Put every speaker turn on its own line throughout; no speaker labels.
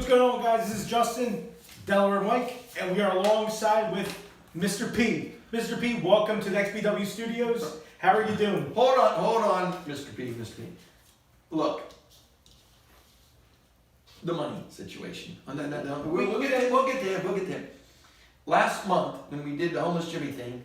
what's going on, guys? This is Justin, Delaware Mike, and we are alongside with Mr. P. Mr. P, welcome to the XPW Studios. How are you doing?
Hold on, Mr. P. Look, the money situation. No. We'll get there. Last month, when we did the homeless Jimmy thing,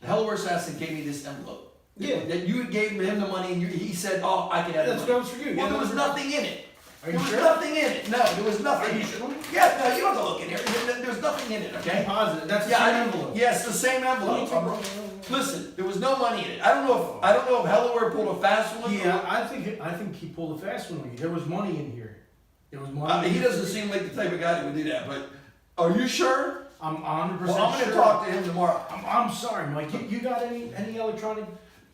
the Hell Assassin gave me this envelope.
Yeah.
That you gave him the money, and he said, "Oh, I can have
That's
the
what
money."
was for you.
Well, there was nothing in it.
Are you sure?
There was nothing in it. No, there was nothing.
Are you sure?
Yeah, no, you don't have to look in here. There's nothing in it, okay?
Positive. That's the same envelope.
Yes, the same envelope. Listen, there was no money in it. I don't know if Hellaware pulled a fast one.
Yeah, I think he pulled a fast one on you. There was money in here. There was money.
He doesn't seem like the type of guy that would do that. But are you sure?
I'm 100%
Well, I'm going to
sure.
talk to him tomorrow.
I'm sorry, Mike. You got any electronic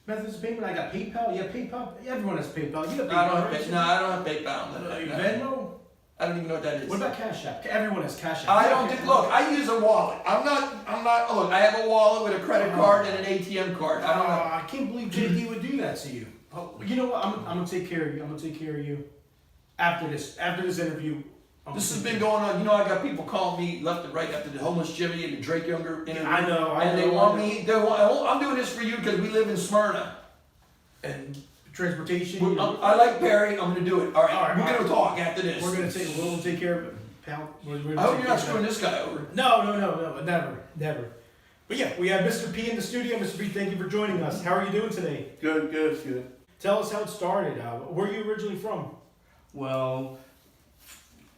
methods of payment? I got PayPal. You have PayPal. Everyone has PayPal. You have PayPal.
I don't have PayPal.
Venmo.
I don't even know what that is.
What about Cash App? Everyone has Cash App.
I don't think. Look, I use a wallet. I'm not. Look, I have a wallet with a credit card and an ATM card. I don't know.
I can't believe JD would do that to you. Oh, you know what? I'm gonna take care of you. I'm gonna take care of you after this interview.
This has been going on. You know, I got people calling me left and right after the homeless Jimmy and the Drake Younger interview.
I know.
They want me. I'm doing this for you because we live in Smyrna.
And transportation.
I like Perry. I'm gonna do it. All right. We're gonna talk after this.
We'll take care of it, pal.
I hope you're not screwing this guy over.
No, never. But yeah, we have Mr. P in the studio. Mr. P, thank you for joining us. How are you doing today?
Good.
Tell us how it started. Where are you originally from?
Well,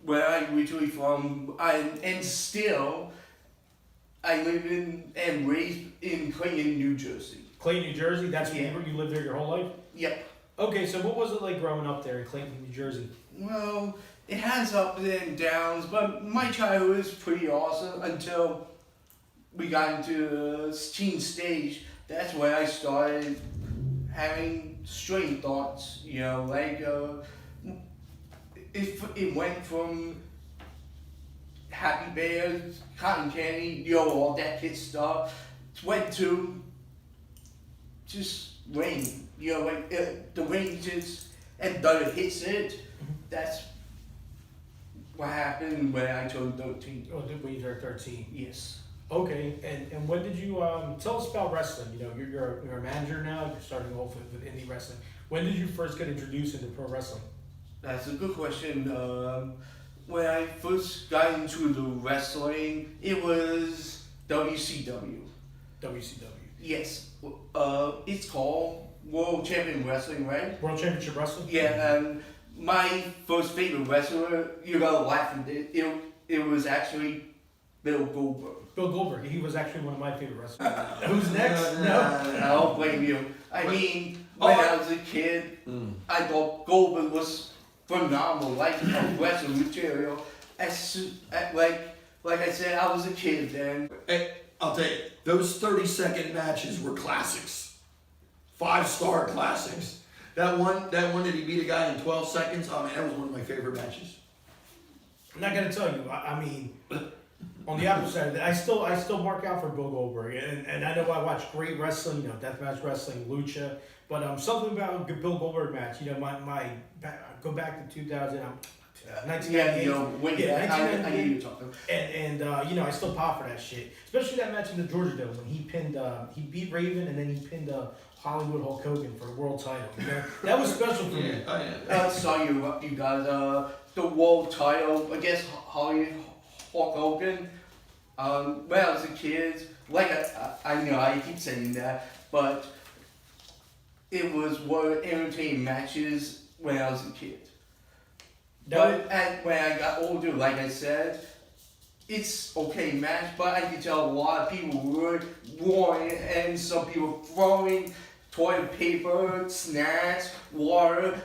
where I originally from, I live in and raised in Clayton, New Jersey.
Clayton, New Jersey? That's where you lived there your whole life?
Yep.
Okay, so what was it like growing up there in Clayton, New Jersey?
Well, it has ups and downs, but my childhood was pretty awesome until we got into the teen stage. That's where I started having strange thoughts, it went from Happy Bears, Cotton Candy, all that kid stuff, went to just rain, the rain just, and then it hits it. That's what happened when I turned 13.
Oh, when you were 13.
Yes.
Okay, and when did you, tell us about wrestling. You're a manager now, you're starting off with indie wrestling. When did you first get introduced into pro wrestling?
That's a good question. When I first got into the wrestling, it was WCW.
WCW.
Yes. It's called World Champion Wrestling, right?
World Championship Wrestling?
Yeah, and my first favorite wrestler, you're gonna laugh at it was actually Bill Goldberg.
Bill Goldberg, he was actually one of my favorite wrestlers. Who's next? No.
I don't blame you. I mean, when I was a kid, I thought Goldberg was phenomenal, like wrestling material. Like I said, I was a kid then.
Hey, I'll tell you, those 30-second matches were classics. 5-star classics. That one that he beat a guy in 12 seconds, oh man, that was one of my favorite matches.
I'm not gonna tell you, I mean, on the opposite side of that, I still mark out for Bill Goldberg, and I know I watch great wrestling, deathmatch wrestling, lucha, but something about a Bill Goldberg match, go back to 1998.
I knew you were talking.
And I still pop for that shit, especially that match in the Georgia Dome when he beat Raven and then he pinned Hollywood Hulk Hogan for the world title. That was special for me.
I saw you got the world title against Hollywood Hulk Hogan. When I was a kid, like I keep saying that, but it was one of the entertaining matches when I was a kid. But when I got older, like I said, it's okay match, but I can tell a lot of people were roaring and some people throwing toilet paper, snacks, water.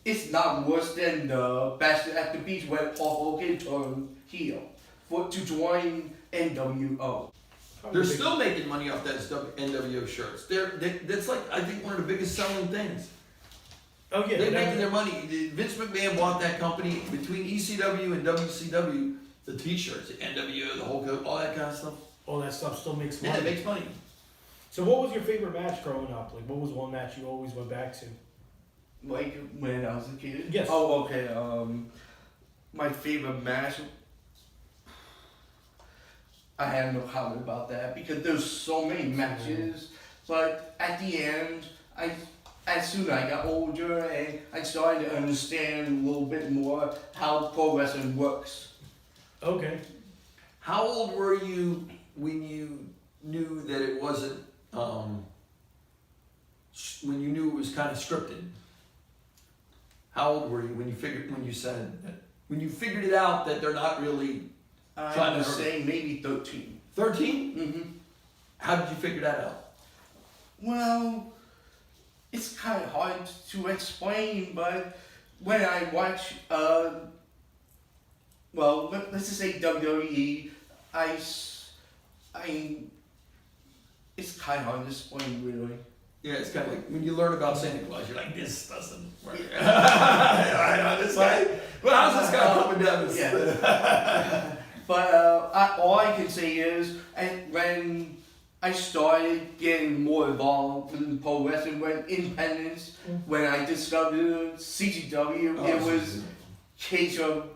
It's not worse than the Bastard at the Beach where Paul Hogan turned heel to join NWO.
They're still making money off that NWO shirts. That's like, I think, one of the biggest selling things.
Oh yeah,
they're making their money. Vince McMahon bought that company between ECW and WCW. The T-shirts, the NWO, the whole coat, all that kind of stuff.
All that stuff still makes money.
Yeah, it makes money.
So, what was your favorite match growing up? Like, what was one match you always went back to?
Like when I was a kid.
Yes.
Oh, okay. my favorite match. I have no comment about that because there's so many matches. But at the end, as soon as I got older and I started to understand a little bit more how pro wrestling works.
Okay.
How old were you when you knew that it wasn't, when you knew it was kind of scripted? How old were you when you figured it out that they're not really
I would say maybe 13.
13?
Mm-hmm.
How did you figure that out?
Well, it's kind of hard to explain, but when I watch, let's just say WWE, it's kind of hard to explain, really.
Yeah, it's kind of like when you learn about Santa Claus, you're like, this doesn't work. I know this guy. But how's this guy coming down this?
Yeah. But all I can say is, and when I started getting more involved in pro wrestling, when Independence, when I discovered CGW, it was case of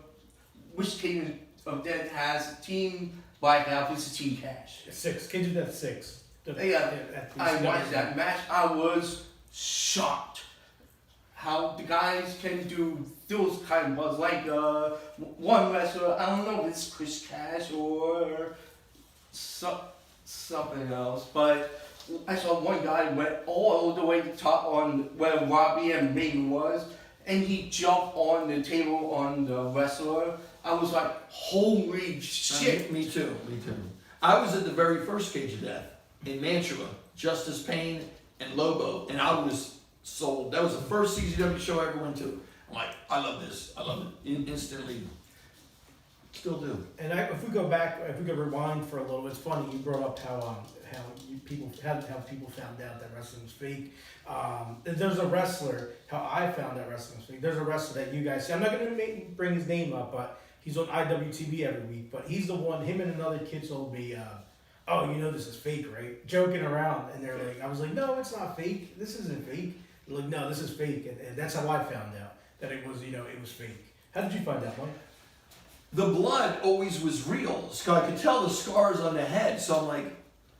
which Cage of Death has Team Blackout versus Team Cash.
6. Cage of Death 6.
I watched that match. I was shocked how the guys can do those kind of buzz. Like one wrestler, I don't know if it's Chris Cash or something else, but I saw one guy went all the way to the top on where Robbie and Maiden was, and he jumped on the table on the wrestler. I was like, holy shit.
Me too. I was at the very first Cage of Death in Mantua, Justice Payne and Lobo, and I was sold. That was the first CZW show I ever went to. I'm like, I love this. I love it. Instantly. Still do.
And if we go rewind for a little, it's funny you brought up how people found out that wrestling was fake. There's a wrestler. How I found that wrestling was fake. There's a wrestler that you guys see. I'm not going to bring his name up, but he's on IWTV every week. But he's the one. Him and another kid told me, "Oh, you know this is fake, right?" Joking around, and they're like, "I was like, no, it's not fake. This isn't fake." They're like, "No, this is fake," and that's how I found out that it was, it was fake. How did you find out, Mike?
The blood always was real. So I could tell the scars on the head. So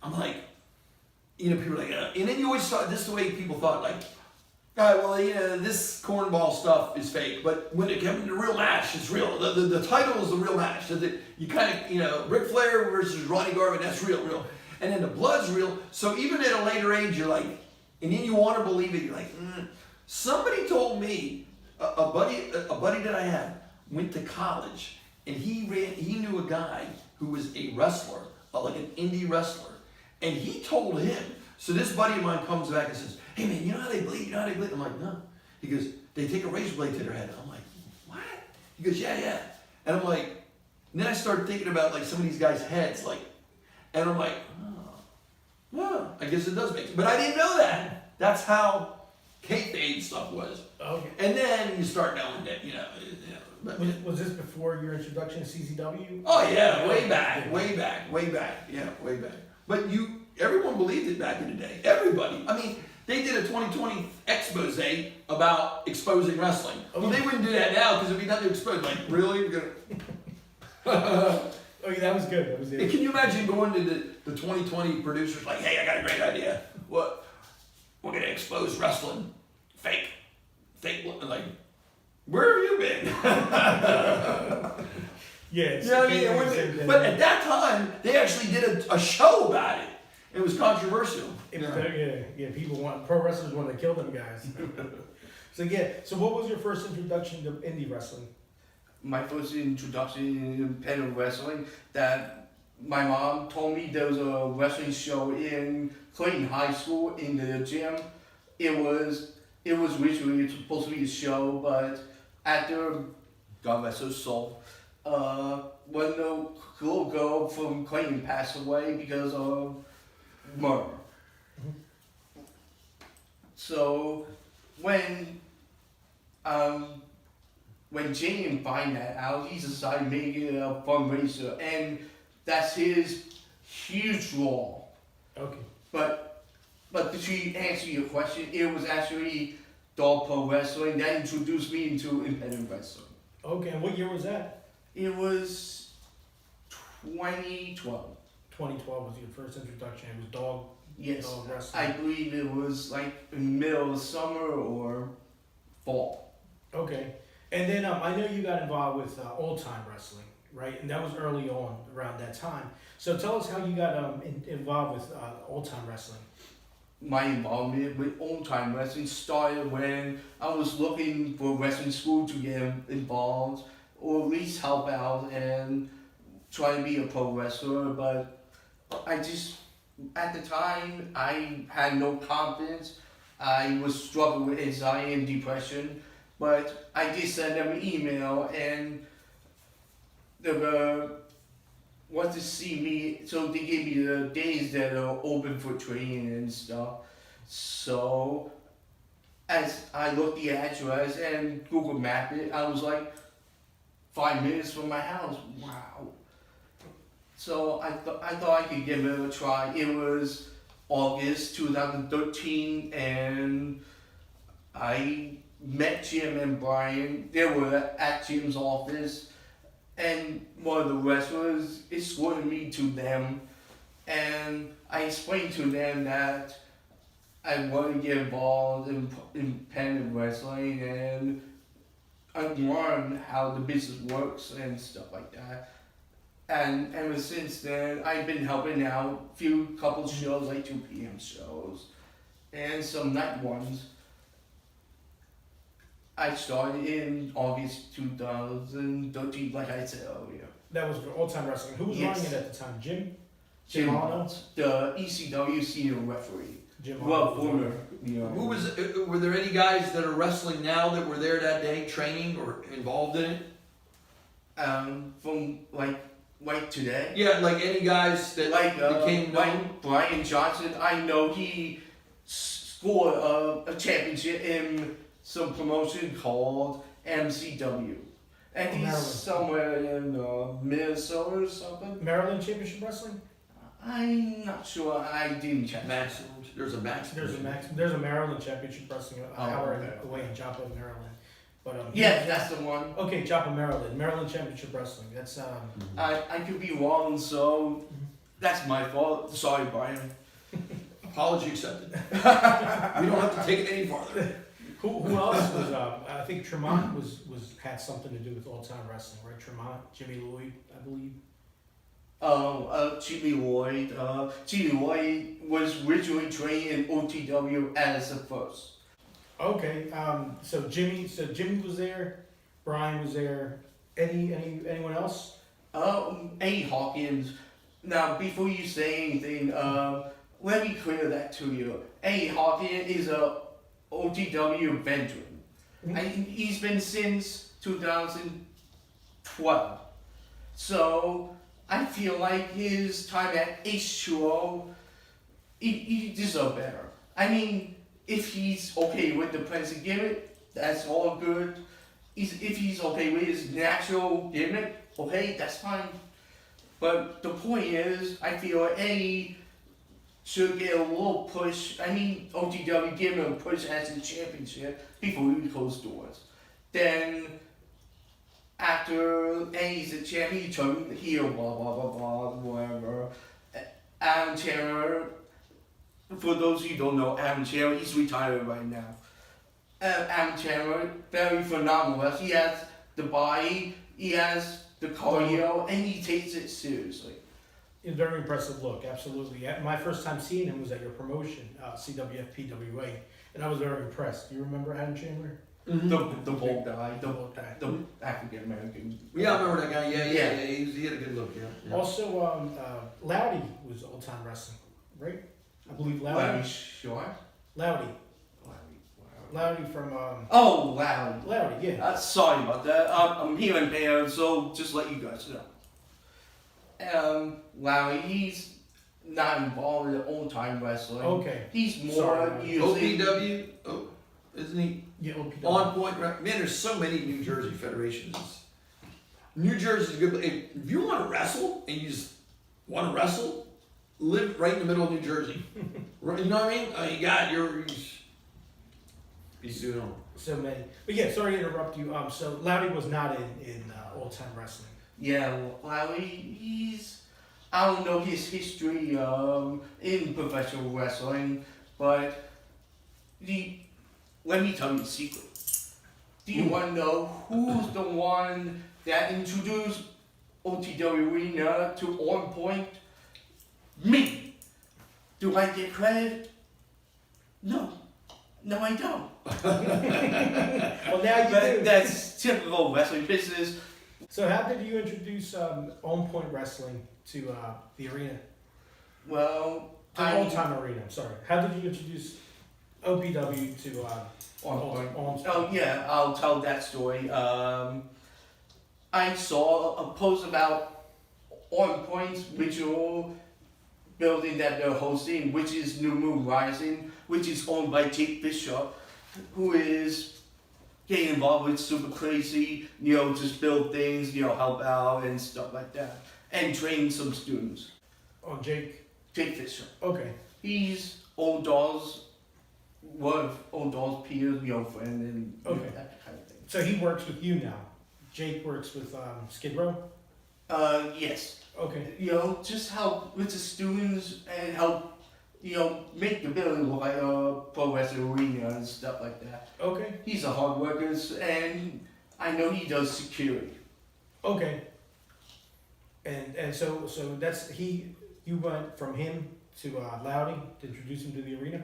I'm like, people are like, and then you always thought this is the way people thought, like, all right, well, this cornball stuff is fake, but when it comes to the real match, it's real. The title is the real match. So that you kind of, Ric Flair versus Ronnie Garvin, that's real. And then the blood's real. So even at a later age, you're like, and then you want to believe it. You're like, Somebody told me, a buddy that I had went to college. And he knew a guy who was a wrestler, like an indie wrestler. And he told him, so this buddy of mine comes back and says, "Hey man, you know how they bleed? I'm like, "No." He goes, "They take a razor blade to their head." I'm like, "What?" He goes, Yeah. And I'm like, and then I started thinking about like some of these guys' heads, and I'm like, well, I guess it does make sense. But I didn't know that. That's how kayfabe stuff was.
Okay.
And then you start knowing that,
Was this before your introduction to CZW?
Oh yeah, way back. Yeah, way back. But everyone believed it back in the day. Everybody. I mean, they did a 2020 expose about exposing wrestling. Well, they wouldn't do that now because it'd be nothing to expose. Like, really? We're gonna...
Okay, that was good. That was it.
Can you imagine going to the 2020 producers like, "Hey, I got a great idea. What? We're gonna expose wrestling. Fake. Like, where have you been?"
Yeah.
But at that time, they actually did a show about it. It was controversial.
Pro wrestlers wanted to kill them guys. So what was your first introduction to indie wrestling?
My first introduction in independent wrestling, that my mom told me there was a wrestling show in Clayton High School in the gym. It was originally supposed to be a show, but after, God rest her soul, when the little girl from Clayton passed away because of murder. So when Jane found that out, he decided to make it a fundraiser, and that's his huge role.
Okay.
But to answer your question, it was actually Dog Pro Wrestling that introduced me into independent wrestling.
Okay, and what year was that?
It was 2012.
2012 was your first introduction. It was dog
Yes,
wrestling.
I believe it was like in the middle of summer or fall.
Okay, and then I know you got involved with old time wrestling, right? And that was early on around that time. So tell us how you got involved with old time wrestling.
My involvement with old time wrestling started when I was looking for wrestling school to get involved or at least help out and try to be a pro wrestler. But I just, at the time, I had no confidence. I was struggling with anxiety and depression. But I did send them an email and they want to see me, so they gave me the days that are open for training and stuff. So as I looked the address and Google mapped it, I was like 5 minutes from my house. Wow. So I thought I could give it a try. It was August 2013 and I met Jim and Brian. They were at Jim's office. And one of the wrestlers escorted me to them, and I explained to them that I want to get involved in independent wrestling and learn how the business works and stuff like that. And ever since then, I've been helping out a couple shows, like 2 p.m. shows, and some night ones. I started in August 2013, like I said earlier.
That was for old time wrestling. Who was
Yes.
running it at the time? Jim
Jim,
Arnold?
the ECW senior referee.
Jim
Well,
Arnold.
former.
Who was? Were there any guys that are wrestling now that were there that day, training or involved in it?
From like today.
Yeah, like any guys that became known.
Like Brian Johnson. I know he scored a championship in some promotion called MCW, and he's
Maryland.
somewhere in Minnesota or something.
Maryland Championship Wrestling?
I'm not sure. I didn't check.
Maximum. There's a maximum.
There's a Maryland Championship Wrestling an
Oh,
hour
okay.
away in Joppa, Maryland. But
Yeah, that's the one.
Okay, Joppa, Maryland. Maryland Championship Wrestling. That's
I could be wrong, so that's my fault. Sorry, Brian.
Apology accepted. We don't have to take it any farther.
who else was I think Tremont was had something to do with old time wrestling, right? Tremont, Jimmy Lloyd, I believe.
Jimmy Lloyd. Jimmy Lloyd was originally trained in OTW as the first.
Okay, so Jimmy was there, Brian was there. Anyone else?
Eddie Hawkins. Now, before you say anything, let me clear that to you. Eddie Hawkins is a OTW veteran.
Mhm.
And he's been since 2012. So I feel like his time at H2O, he deserved better. I mean, if he's okay with the present gimmick, that's all good. If he's okay with his natural gimmick, okay, that's fine. But the point is, I feel like Eddie should get a little push. I mean, OTW give him a push as the championship before we close doors. Then, after Eddie's the champion, he turned heel, blah, blah, blah, blah, whatever. Adam Chandler, for those who don't know, Adam Chandler, he's retired right now. Adam Chandler, very phenomenal. He has the body, he has the cardio, and he takes it seriously.
A very impressive look, absolutely. My first time seeing him was at your promotion, CWFPWA, and I was very impressed. Do you remember Adam Chandler?
Mm-hmm.
The bald guy,
The old guy.
the African American.
Yeah, I remember that guy. Yeah.
Yeah.
He had a good look. Yeah.
Also, Loudy was old time wrestling, right? I believe
Larry
Loudy.
Short?
Loudy from
Oh, Larry.
Loudy, yeah.
Sorry about that. I'm here and there, so just let you guys know. Larry, he's not involved in old time wrestling.
Okay.
He's more
Sorry.
using.
OPW. Oh, isn't he
Yeah, OPW.
on point? Man, there's so many New Jersey federations. New Jersey's good. If you want to wrestle and you just want to wrestle, live right in the middle of New Jersey. You know what I mean? You got your. You do know.
so many. But yeah, sorry to interrupt you. So Loudy was not in old time wrestling.
Yeah, Larry, I don't know his history in professional wrestling, but let me tell you a secret. Do you want to know who's the one that introduced OTW Arena to On Point? Me! Do I get credit? No. No, I don't.
Well, now you do.
That's typical wrestling business.
So how did you introduce On Point Wrestling to the arena?
Well,
To Old Time Arena, I'm sorry. How did you introduce OPW to
On Point.
On
Oh yeah, I'll tell that story. I saw a post about On Point's original building that they're hosting, which is New Moon Rising, which is owned by Jake Bishop, who is getting involved with super crazy, just build things, help out and stuff like that, and train some students.
Oh, Jake.
Jake Bishop.
Okay.
He's one of Old Doll's peers, friend, and
Okay.
that kind of thing.
So he works with you now. Jake works with Skid Row.
Yes.
Okay.
Just help with the students and help, make the building look like a pro wrestling arena and stuff like that.
Okay.
He's a hard worker, and I know he does security.
Okay. And so that's he. You went from him to Loudy to introduce him to the arena.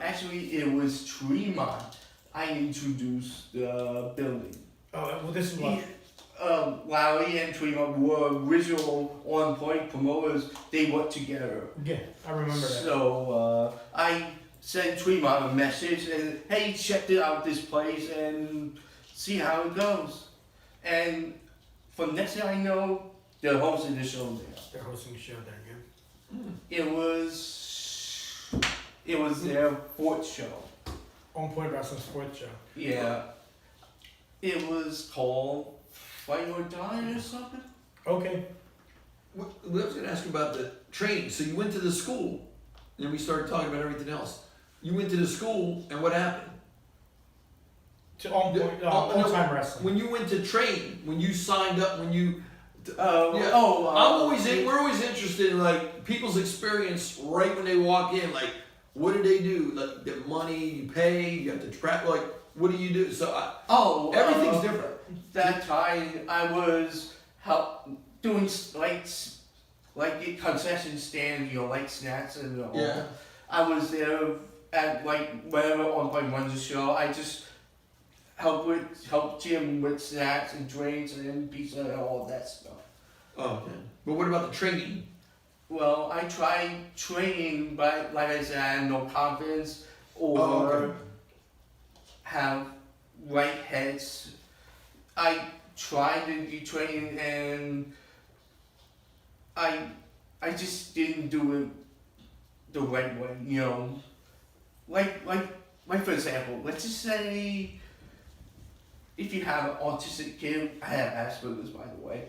Actually, it was Tremont. I introduced the building.
Oh well, this is what.
Larry and Tremont were original On Point promoters. They worked together.
Yeah, I remember that.
So I sent Tremont a message and hey, check it out this place and see how it goes. And for next thing I know, they're hosting the show there.
They're hosting a show there, yeah.
It was their fourth show.
On Point Wrestling Sports Show.
Yeah. It was called Fight or Die or something.
Okay.
I was going to ask you about the training. So you went to the school, and we started talking about everything else. You went to the school, and what happened?
To On Point, On Time Wrestling.
When you went to train, when you signed up, when you...
We're
always interested in like people's experience right when they walk in. Like, what do they do? Like, the money you pay, you have to track. Like, what do you do? So, everything's different.
That time I was doing like the concession stand, like snacks and all.
Yeah.
I was there at whenever On Point runs the show. I just help Jim with snacks and drinks and pizza and all that stuff.
Oh, okay. But what about the training?
Well, I tried training, but like I said, I had no confidence or have right heads. I tried to do training and I just didn't do it the right way, Like for example, let's just say if you have an autistic kid, I have Asperger's by the way.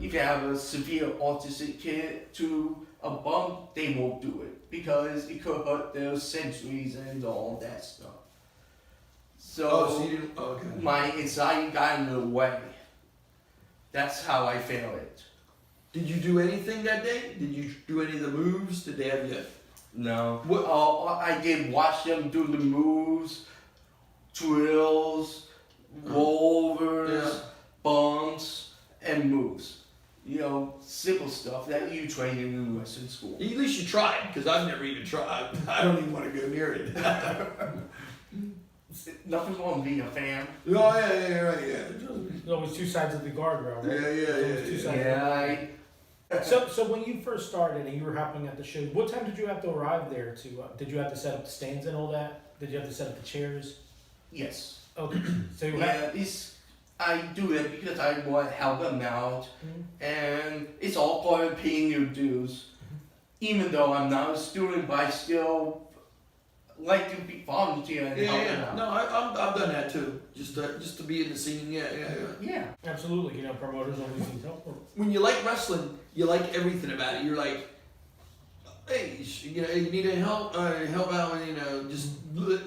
If you have a severe autistic kid to a bump, they won't do it because it could hurt their sensories and all that stuff. So,
you didn't. Okay.
my anxiety got in the way. That's how I failed it.
Did you do anything that day? Did you do any of the moves? Did they have you?
No.
What?
I did watch them do the moves, drills, rollovers, bumps, and moves. Simple stuff that you train in Western school.
At least you tried, because I've never even tried. I don't even want to go near it.
Nothing wrong with being a fan.
Oh, yeah, right, yeah.
There's always two sides of the guardrail, right?
Yeah.
Two sides.
Yeah,
So when you first started and you were helping at the show, what time did you have to arrive there to? Did you have to set up the stands and all that? Did you have to set up the chairs?
yes.
Okay. So you
I do it because I want to help them out, and it's all part of paying your dues. Even though I'm not a student, but I still like to be volunteer and help them out.
No, I've done that too. Just to be in the scene.
Yeah.
Absolutely. Promoters always need help.
When you like wrestling, you like everything about it. You're like, hey, you know, you need any help? Help out, you know, just doing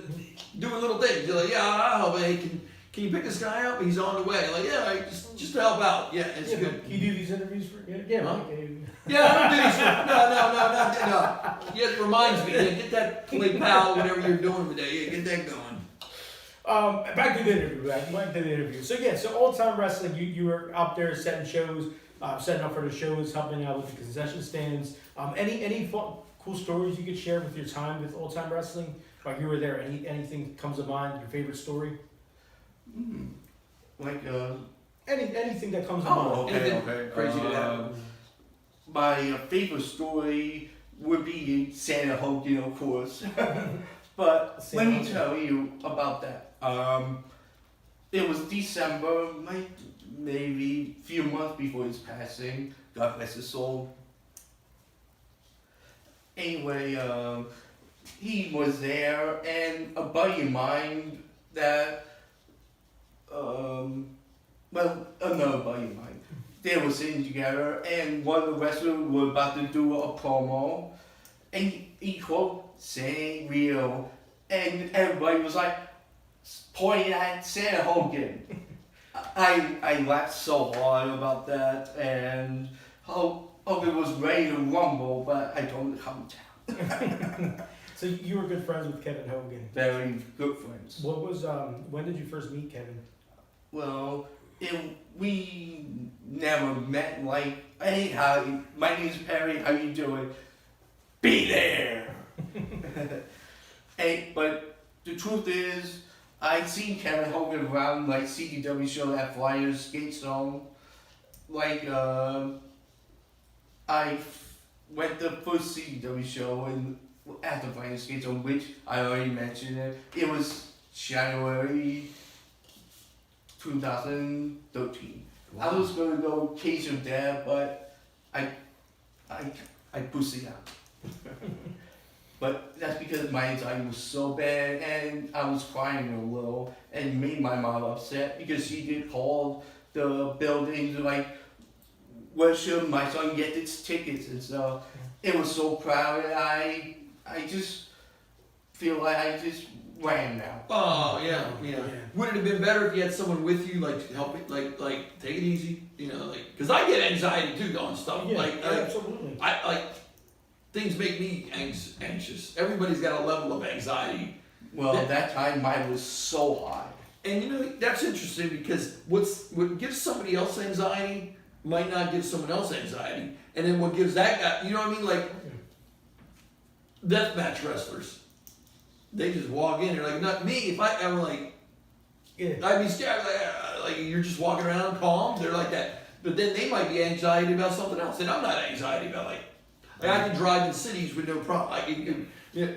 little things. You're like, yeah, I'll help. Hey, can you pick this guy up? He's on the way. Like, yeah, just to help out. Yeah, it's
Yeah,
good.
but you do these interviews for yeah,
Huh?
Mike.
Yeah, I don't do these. No. Yeah, it reminds me. Yeah, get that play pal, whatever you're doing today. Yeah, get that going.
Back to the interview. So yeah, so old time wrestling. You were out there setting shows, setting up for the shows, helping out with the concession stands. Any fun, cool stories you could share with your time with old time wrestling? While you were there, anything comes to mind? Your favorite story?
Like
Anything that comes to mind?
Anything
okay.
crazy that happened?
My favorite story would be Santa Hogan, of course. But
Santa
let me
Hogan.
tell you about that. It was December, maybe a few months before his passing. God bless his soul. Anyway, he was there, and a buddy of mine that, another buddy of mine, they were sitting together, and one of the wrestlers was about to do a promo, and he quote, "Saying real," and everybody was like pointing at Santa Hogan. I laughed so hard about that, and Hogan was ready to rumble, but I told him to calm down.
So you were good friends with Kevin Hogan.
Very good friends.
What was when did you first meet Kevin?
Well, we never met. Like, hey, my name's Perry. How you doing? Be there. Hey, but the truth is, I'd seen Kevin Hogan around like CDW show at Flyers Skate Zone. Like, I went to the first CDW show and at the Flyers Skate Zone, which I already mentioned it. It was January 2013.
Wow.
I was gonna go case him there, but I pussied out. But that's because my anxiety was so bad, and I was crying a little, and made my mom upset because she did call the building to like, where should my son get his tickets and stuff. It was so crowded. I just feel like I just ran now.
Oh yeah. Would it have been better if you had someone with you, like to help it, like take it easy, you know, like because I get anxiety too going stuff.
Yeah,
Like
absolutely.
I like things make me anxious. Everybody's got a level of anxiety,
Well, that time mine was so high.
and you know that's interesting because what gives somebody else anxiety might not give someone else anxiety, and then what gives that guy, you know what I mean, like deathmatch wrestlers. They just walk in. They're like, not me. If I'm like,
Yeah.
I'd be scared. Like you're just walking around calm. They're like that. But then they might be anxiety about something else, and I'm not anxiety about like I can drive in cities with no problem.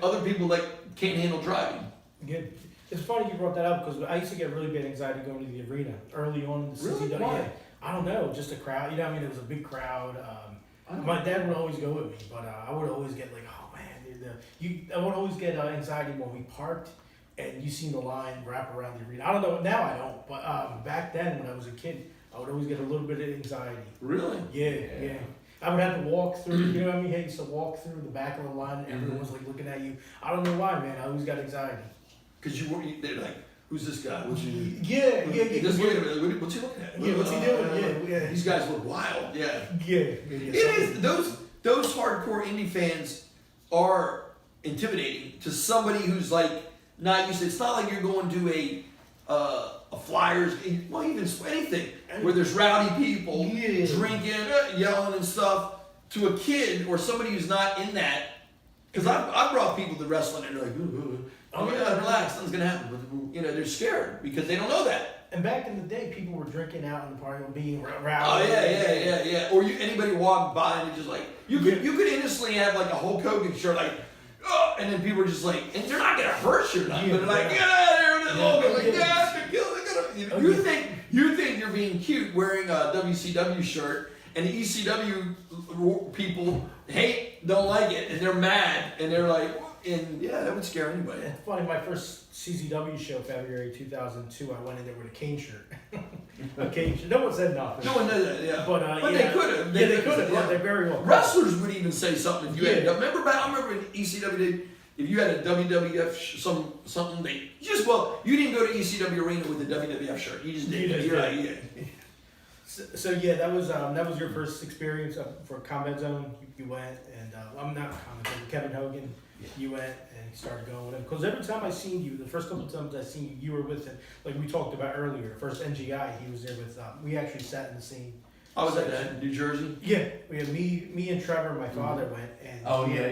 Other people like can't handle driving.
Good. It's funny you brought that up because I used to get really bad anxiety going to the arena early on in the
Really?
CCW.
Why?
Yeah. I don't know, just a crowd. You know, what I mean, it was a big crowd. My dad would always go with me, but I would always get like, oh man, I would always get anxiety when we parked and you seen the line wrap around the arena. I don't know, now I don't, but back then when I was a kid, I would always get a little bit of anxiety.
Really?
Yeah. I would have to walk through, you know what I mean? I used to walk through the back of the line and everyone was like looking at you. I don't know why, man. I always got anxiety.
Because they're like, who's this guy? What's he?
Yeah.
Just wait a minute. What's he looking at?
Yeah, what's he doing? Yeah.
These guys look wild. Yeah.
It
It is. Those hardcore indie fans are intimidating to somebody who's like not used to. It's not like you're going to a Flyers, well, even anything where there's rowdy people drinking, yelling and stuff. To a kid or somebody who's not in that, because I brought people to wrestling and they're like, relax, nothing's gonna happen. But, they're scared because they don't know that.
And back in the day, people were drinking out in the party and being
Oh
rowdy.
yeah. Or anybody walked by and just like you could innocently have like a Hulk Hogan shirt like, oh, and then people are just like, and they're not gonna hurt you or nothing, but they're like, get out of there, and then Hogan like, you think you're being cute wearing a WCW shirt, and the ECW people don't like it, and they're mad, and they're like, and yeah, that would scare anybody.
It's funny, my first CZW show, February 2002, I went in there with a cane shirt. occasion. No one said nothing.
No one does that, yeah.
But,
But
yeah,
they could have.
Yeah, they could have. Yeah, they very well.
Wrestlers would even say something if you had.
Yeah.
I remember in ECW, if you had a WWF something, they just you didn't go to ECW arena with the WWF shirt. You just did.
You just
You're
did.
like, yeah.
So yeah, that was your first experience for Combat Zone. You went and I'm not Combat Zone. Kevin Hogan.
Yeah.
You went and you started going with him because every time I seen you, the first couple of times I seen you, you were with him. Like we talked about earlier, first NGI, he was there with. We actually sat in the same.
I was at that in New Jersey.
Yeah, we had me and Trevor, and my father went and.
Oh yeah.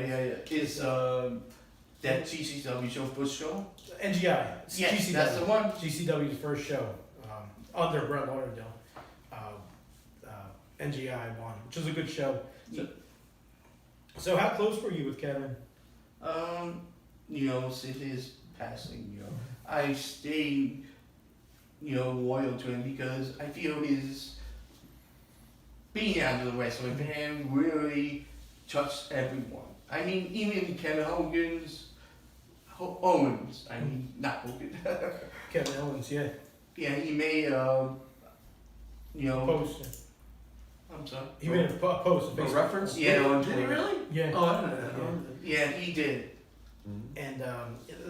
Is that GCW show first show?
NGI.
Yes,
GCW.
that's the one.
GCW's first show, under Brett Lauderdale. NGI won, which was a good show. So how close were you with Kevin?
Since his passing, I stayed, loyal to him because I feel his being out of the wrestling fan really touched everyone. I mean, even Kevin Owens, not Hogan.
Kevin Owens, yeah.
Yeah, he made,
Post.
I'm sorry.
He made a post.
A reference?
Yeah, on
Did he
Twitter.
really?
Yeah.
Oh, I don't know.
Yeah, he did.
And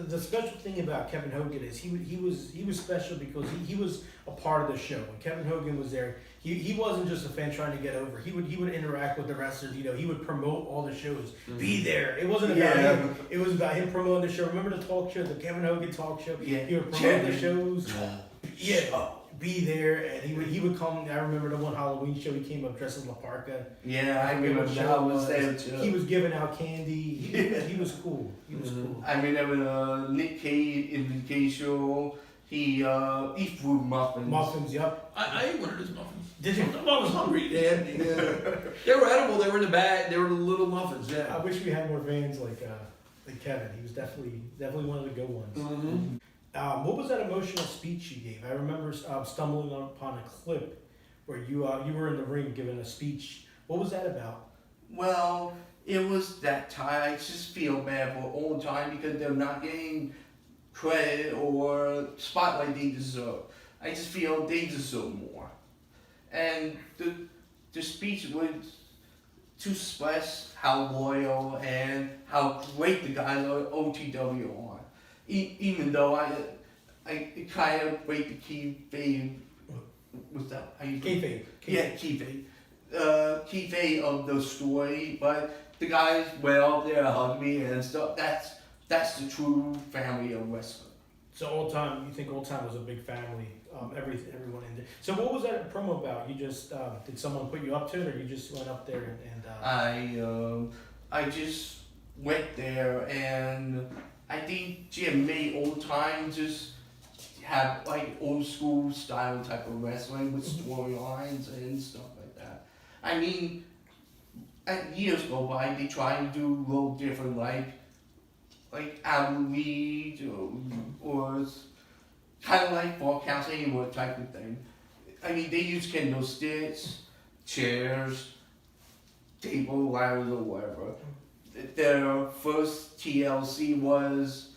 the special thing about Kevin Hogan is he was special because he was a part of the show. When Kevin Hogan was there, he wasn't just a fan trying to get over. He would interact with the wrestlers. He would promote all the shows. Be there. It wasn't about him. It was about him promoting the show. Remember the talk show, the Kevin Hogan talk show?
Yeah.
He would promote the shows. Yeah. Be there, and he would come. I remember the one Halloween show. He came up dressed as La Parka.
Yeah, I remember that. I was there too.
He was giving out candy. He was cool. He was cool.
I remember Nick Cage in the Cage show. He threw muffins.
Muffins, yep.
I ate one of his muffins.
Did you?
I was hungry. Yeah. They were edible. They were in the bag. They were the little muffins.
I
Yeah.
wish we had more fans like Kevin. He was definitely one of the good ones.
Mm-hmm.
What was that emotional speech you gave? I remember stumbling upon a clip where you were in the ring giving a speech. What was that about?
Well, it was that time. I just feel bad for all the time because they're not getting credit or spotlight they deserve. I just feel they deserve more. And the speech was to express how loyal and how great the guys at OTW are. Even though I kind of break the keyframes. What's that? How you?
Kayfabe.
Yeah, keyframe. Keyframe of the story, but the guys went out there, hugged me and stuff. That's the true family of wrestling.
So Old Time, you think Old Time was a big family? Everyone in there. So what was that promo about? You just did someone put you up to it, or you just went up there and?
I just went there and I think Jim made Old Time just have like old school style type of wrestling with storylines and stuff like that. I mean, as years go by, they try to do a little different, like Adam Reed or kind of like Fall Counts Anywhere type of thing. I mean, they use candlesticks, chairs, table, ladders, or whatever. Their first TLC was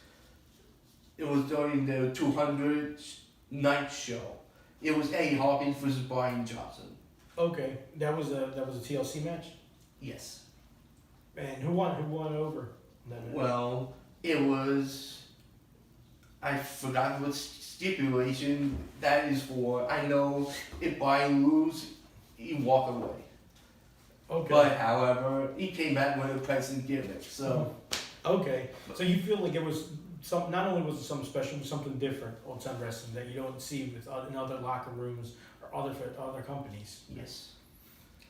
during the 200th night show. It was Eddie Hawkins versus Brian Johnson.
Okay, that was a TLC match.
Yes.
And who won? Who won over?
Well, it was. I forgot what stipulation that is for. I know if Brian lose, he walk away.
Okay.
But however, he came back with a present gimmick. So.
Okay, so you feel like it was some. Not only was it something special, but something different Old Time Wrestling that you don't see with in other locker rooms or other companies.
Yes.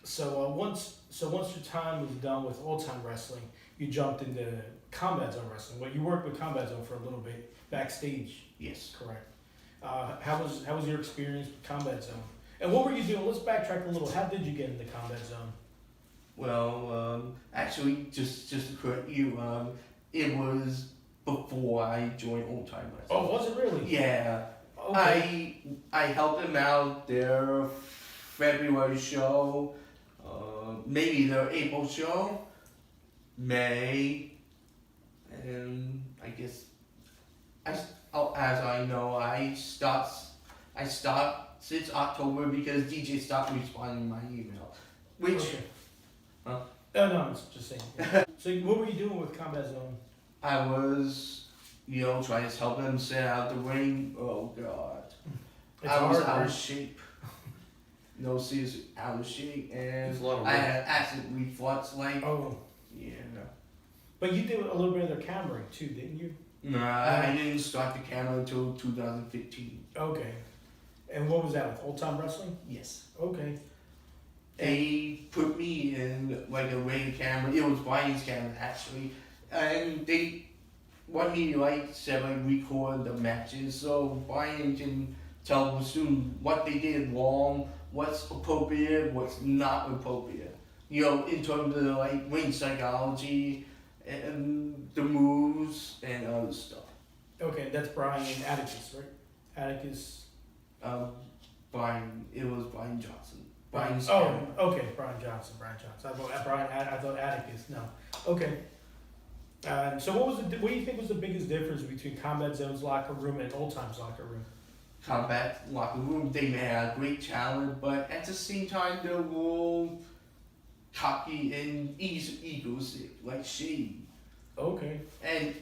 So once your time was done with Old Time Wrestling, you jumped into Combat Zone Wrestling. Well, you worked with Combat Zone for a little bit backstage.
Yes.
Correct. How was your experience with Combat Zone? And what were you doing? Let's backtrack a little. How did you get into Combat Zone?
Well, actually, just to correct you, it was before I joined Old Time Wrestling.
Oh, was it really?
Yeah.
Okay.
I helped them out their February show, maybe their April show, May, and I guess as I know, I start I stopped since October because DJ stopped responding to my email. Which,
Okay.
Huh?
Oh no, I was just saying. Yeah. So what were you doing with Combat Zone?
I was, trying to help them set out the ring. Oh God.
It's
I was
hard,
out
right?
of shape. No, seriously, out of shape. And
It's a lot of
I
work.
had acid reflux,
Oh,
yeah.
but you did a little bit of the cameraing too, didn't you?
No, I didn't start the camera until 2015.
Okay. And what was that with Old Time Wrestling?
Yes.
Okay.
They put me in like a ring camera. It was Brian's camera actually, and they want me to record the matches so Brian can tell the student what they did wrong, what's appropriate, what's not appropriate. In terms of like ring psychology and the moves and other stuff.
Okay, that's Brian Atticus, right? Atticus.
It was Brian Johnson. Brian's
Oh,
camera.
okay, Brian Johnson. I thought Atticus. No. Okay. So what do you think was the biggest difference between Combat Zone's locker room and Old Time's locker room?
Combat locker room, they had great talent, but at the same time they're a little cocky and egoistic, like shady.
Okay.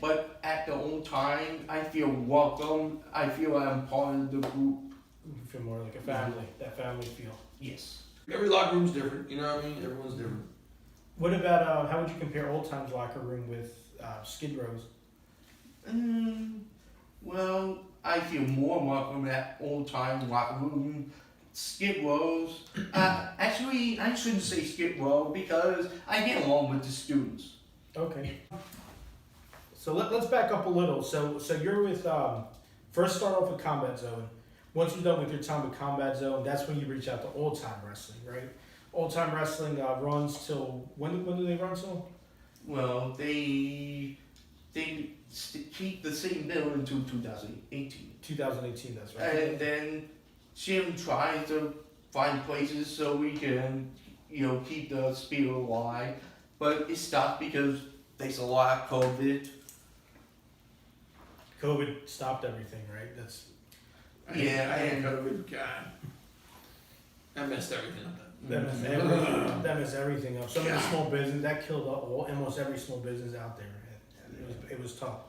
But at the own time, I feel welcome. I feel I'm part of the group.
You feel more like a family. That family feel.
Yes.
Every locker room's different, you know what I mean? Everyone's different.
What about how would you compare Old Time's locker room with Skid Row's?
Well, I feel more welcome at old time locker room. Skid Rows. Actually, I shouldn't say Skid Row because I get along with the students.
Okay. So let's back up a little. So you're with first start off with Combat Zone. Once you're done with your time with Combat Zone, that's when you reach out to Old Time Wrestling, right? Old Time Wrestling runs till when do they run till?
Well, they keep the same bill until 2018.
2018, that's right.
And then Jim tries to find places so we can, keep the spirit alive. But it stopped because there's a lot of COVID.
COVID stopped everything, right? That's
I had COVID. God. I messed everything up.
that messed everything up. So many small business that killed almost every small business out there. It was tough.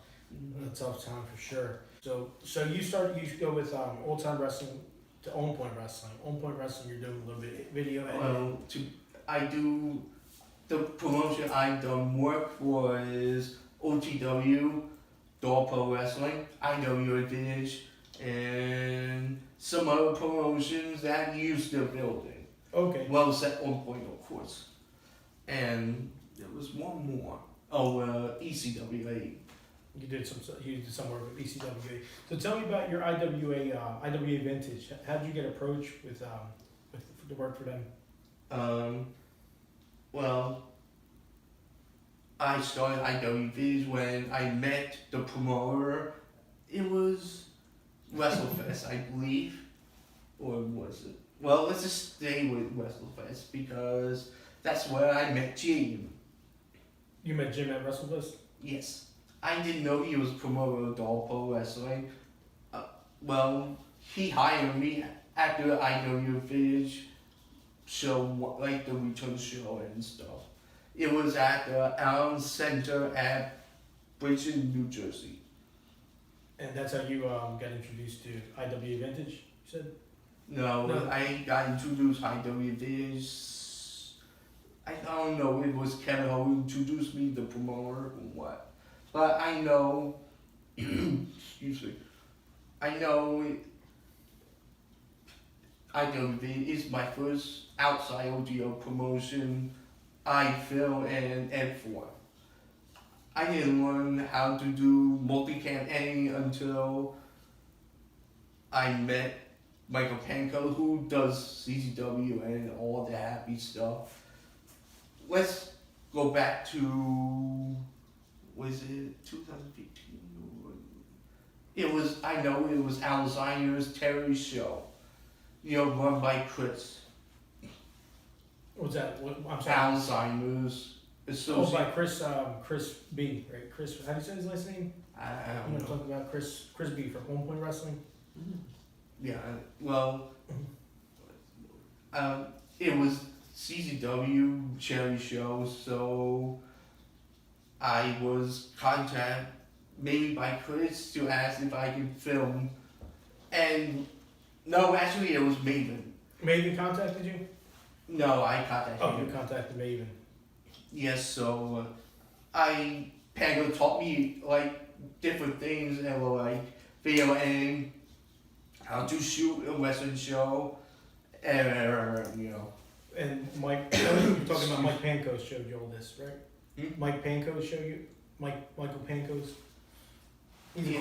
A tough time for sure. So you go with Old Time Wrestling to On Point Wrestling. On Point Wrestling, you're doing a little bit of video editing.
Well, I do the promotion I done work for is OTW, Door Pro Wrestling, IW Advantage, and some other promotions that use their building.
Okay.
Well, set On Point, of course. And there was one more. ECWA.
You did some work with ECWA. So tell me about your IWA Vintage. How did you get approached with to work for them?
Well, I started IWVs when I met the promoter. It was WrestleFest, I believe. Or was it? Well, let's just stay with WrestleFest because that's where I met Jim.
You met Jim at WrestleFest?
Yes. I didn't know he was promoter of All Pro Wrestling. Well, he hired me after the IWVs show, like the return show and stuff. It was at the Allen Center at Bridgeton, New Jersey.
And that's how you got introduced to IWA Vintage, you said?
No, I got introduced IWVs. I don't know, it was Kevin who introduced me, the promoter, or what. But I know, excuse me, I know IWV is my first outside ODO promotion I film and ed for. I didn't learn how to do multicam editing until I met Michael Panko, who does CCW and all the happy stuff. Let's go back to, was it 2015? I know it was Alzheimer's Terry show, run by Chris.
What's that? I'm sorry.
Alzheimer's
Oh, by Chris B, right? Chris, how do you say his last name?
I
I'm
don't
gonna
know.
talk about Chris B from Home Point Wrestling.
Yeah, well, it was CCW charity show, so I was contacted maybe by Chris to ask if I could film, and no, actually it was Maven.
Maven contacted you?
No, I contacted
Oh,
him.
you contacted Maven.
Yes, so Pango taught me like different things and like video editing, how to shoot a Western show, and you know.
And Mike, you're talking about Mike Pankos showed you all this, right?
Hmm?
Mike Pankos showed you? Michael Pankos?
He-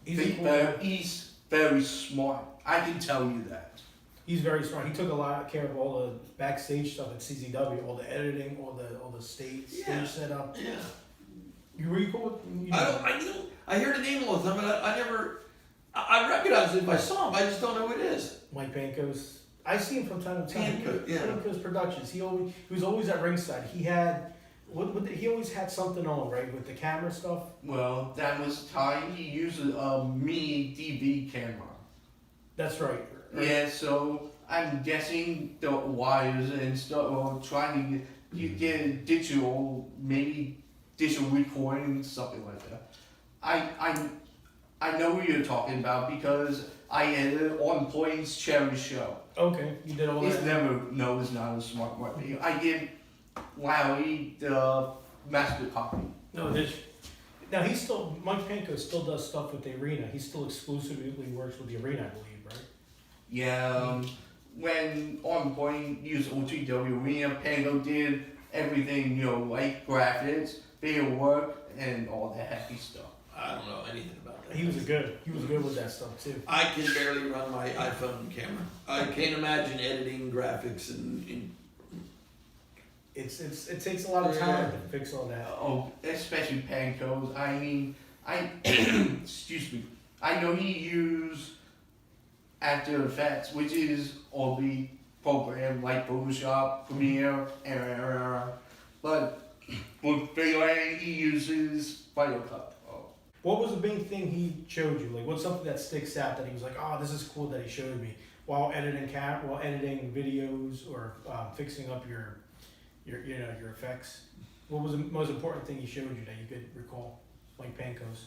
He's
he's very smart. I can tell you that.
He's very smart. He took a lot of care of all the backstage stuff at CZW, all the editing, all the stage
Yeah.
setup.
Yeah.
You were you cool with? You
I hear the name all the time, but I never. I recognize it if I saw him. I just don't know who it is.
Mike Pankos. I see him from time to time.
Pankos, yeah.
Pankos Productions. He was always at ringside. He had he always had something on, right, with the camera stuff.
Well, that was time he used a mini DV camera.
That's right.
Yeah, so I'm guessing the wires and stuff, or trying to get digital, maybe digital recording, something like that. I know what you're talking about because I edited On Point's charity show.
Okay, you did all
It's
that.
it's not a smart marketing. I give Larry the master copy.
No, this. Now Mike Pankos still does stuff with the arena. He still exclusively works with the arena, I believe, right?
Yeah, when On Point used OTW Arena, Pango did everything, you know, like graphics, video work, and all that happy stuff.
I don't know anything about that.
He was good with that stuff too.
I can barely run my iPhone camera. I can't imagine editing graphics and
It takes a lot of time to fix all that.
Oh, especially Panco's. I mean, excuse me. I know he used After Effects, which is all the program like Photoshop, Premiere, but with video editing, he uses Final Cut. Oh.
What was the big thing he showed you? Like, what's something that sticks out that he was like, oh, this is cool that he showed me while editing videos or fixing up your effects? What was the most important thing he showed you that you could recall, like Pankos?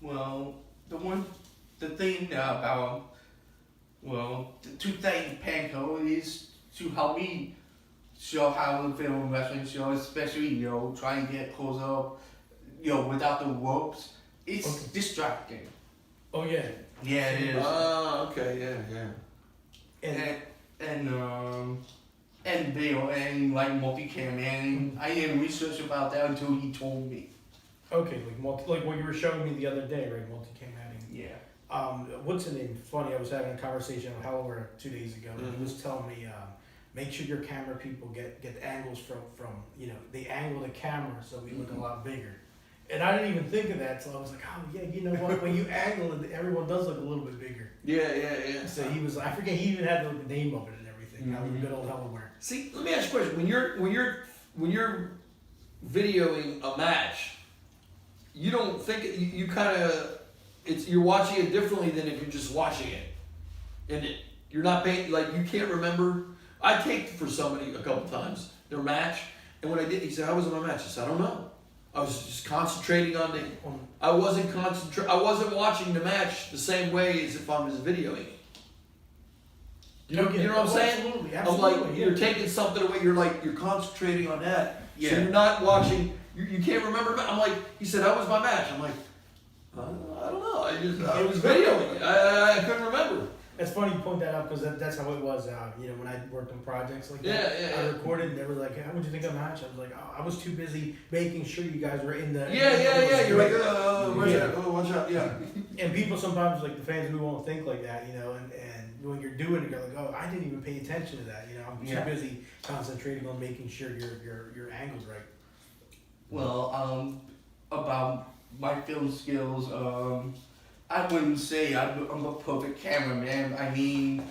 Well, the thing about, to thank Panko is to help me show how to film a wrestling show, especially, you know, trying to get close up, you know, without the ropes. It's distracting.
Oh yeah.
Yeah, it is.
Oh, okay, yeah.
And video and like multicam and I didn't research about that until he told me.
Okay, like what you were showing me the other day, right? Multicam adding.
Yeah.
What's the name? Funny, I was having a conversation with Howler 2 days ago, and he was telling me, make sure your camera people get angles from they angle the camera so we look a lot bigger. And I didn't even think of that, so I was like, oh yeah, you know what? When you angle it, everyone does look a little bit bigger.
Yeah.
So he was, I forget, he even had the name of it and everything. How good old Howler.
See, let me ask you a question. When you're videoing a match, you don't think you kind of you're watching it differently than if you're just watching it, and you're not paying, like, you can't remember. I taped for somebody a couple times their match, and when I did, he said, "How was my match?" I said, "I don't know. I was just concentrating on I wasn't watching the match the same way as if I was videoing it. You know what I'm saying?
Absolutely,
I'm like,
yeah.
you're taking something away. You're concentrating on that.
Yeah.
So you're not watching. You can't remember. I'm like, he said, "How was my match?" I'm like, I don't know. I was videoing it. I couldn't remember.
It's funny you point that out because that's how it was. When I worked on projects like that,
Yeah.
I recorded and they were like, "How would you think of the match?" I was like, "Oh, I was too busy making sure you guys were in the."
Yeah. You're like,
watch
out. Yeah.
And people sometimes, like the fans, we won't think like that, and when you're doing it, you're like, "Oh, I didn't even pay attention to that." I'm too busy concentrating on making sure your angle's right.
Well, about my film skills, I wouldn't say I'm a perfect cameraman. I mean,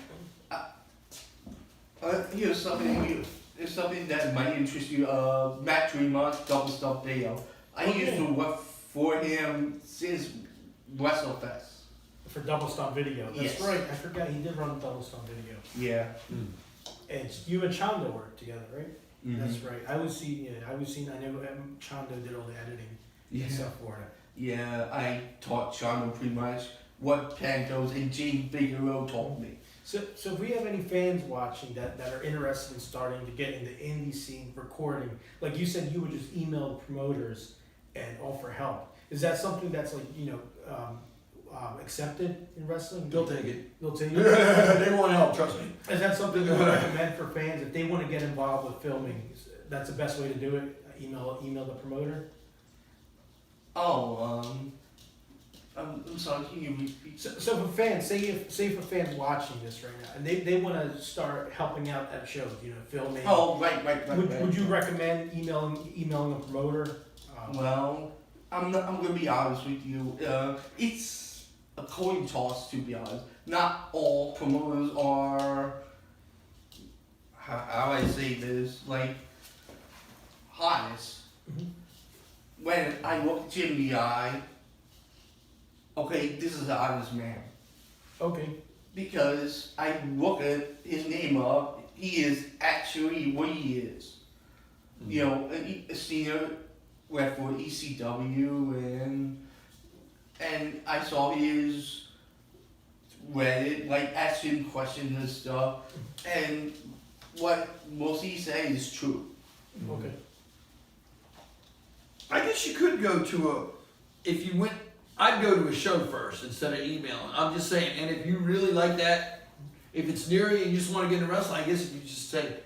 here's something that might interest you. Matt Tremont, Double Stuff Video. I used to work for him since WrestleFest.
For Double Stomp Video. That's
Yes.
right. I forgot he did run Double Stomp Video.
Yeah.
And you and Chando worked together, right?
Mhm.
That's right. I know Chando did all the editing
Yeah.
and stuff for it.
Yeah, I taught Sean pretty much what Pantos and James Bigelow taught me.
So if we have any fans watching that are interested in starting to get in the indie scene recording, like you said, you would just email promoters and offer help. Is that something that's like, accepted in wrestling?
They'll take it.
They'll take it?
They want help, trust me.
Is that something you would recommend for fans if they want to get involved with filming? That's the best way to do it. Email the promoter.
Oh, I'm sorry, can you repeat?
So for fans, say for fans watching this right now, and they want to start helping out at shows, filming.
Oh, right.
Would you recommend emailing a promoter?
Well, I'm gonna be honest with you. It's a coin toss, to be honest. Not all promoters are. How I say this, like honest.
Mhm.
When I look Jim in the eye, okay, this is an honest man.
Okay.
Because I look at his name up, he is actually what he is. You know, a senior rep for ECW, and I saw his Reddit, like asking questions and stuff, and what most he say is true.
Okay.
I guess you could go to I'd go to a show first instead of emailing. I'm just saying, and if you really like that, if it's near you and you just want to get into wrestling, I guess if you just say,